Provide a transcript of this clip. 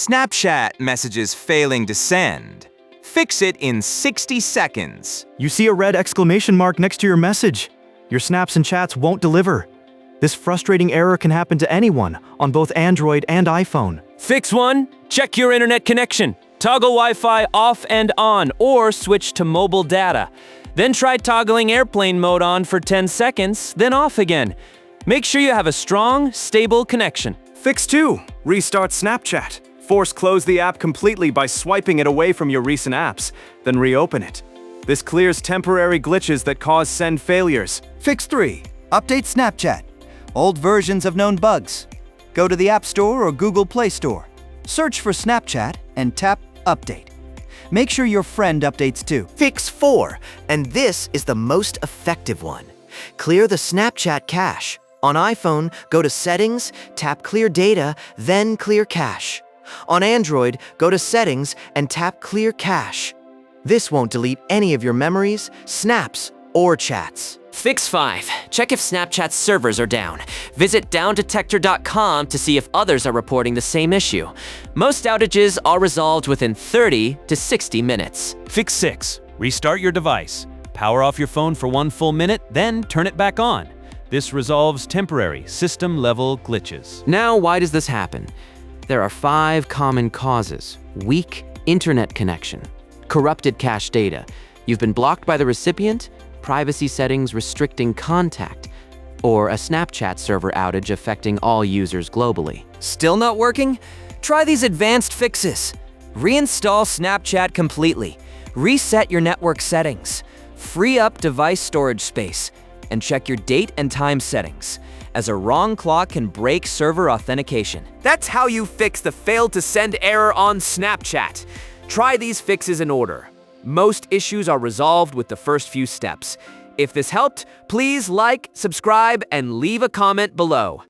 Snapchat messages failing to send. Fix it in 60 seconds. You see a red exclamation mark next to your message. Your snaps and chats won't deliver. This frustrating error can happen to anyone on both Android and iPhone. Fix 1. Check your internet connection. Toggle Wi-Fi off and on, or switch to mobile data. Then try toggling airplane mode on for 10 seconds, then off again. Make sure you have a strong, stable connection. Fix 2. Restart Snapchat. Force close the app completely by swiping it away from your recent apps, then reopen it. This clears temporary glitches that cause send failures. Fix 3. Update Snapchat. Old versions of known bugs. Go to the App Store or Google Play Store. Search for Snapchat and tap Update. Make sure your friend updates too. Fix 4, and this is the most effective one. Clear the Snapchat cache. On iPhone, go to Settings, tap Clear Data, then Clear Cache. On Android, go to Settings and tap Clear Cache. This won't delete any of your memories, snaps, or chats. Fix 5. Check if Snapchat's servers are down. Visit downdetector.com to see if others are reporting the same issue. Most outages are resolved within 30 to 60 minutes. Fix 6. Restart your device. Power off your phone for 1 full minute, then turn it back on. This resolves temporary system-level glitches. Now, why does this happen? There are 5 common causes. Weak internet connection, corrupted cache data, you've been blocked by the recipient, privacy settings restricting contact, or a Snapchat server outage affecting all users globally. Still not working? Try these advanced fixes. Reinstall Snapchat completely. Reset your network settings. Free up device storage space. And check your date and time settings, as a wrong clock can break server authentication. That's how you fix the failed to send error on Snapchat. Try these fixes in order. Most issues are resolved with the first few steps. If this helped, please like, subscribe, and leave a comment below.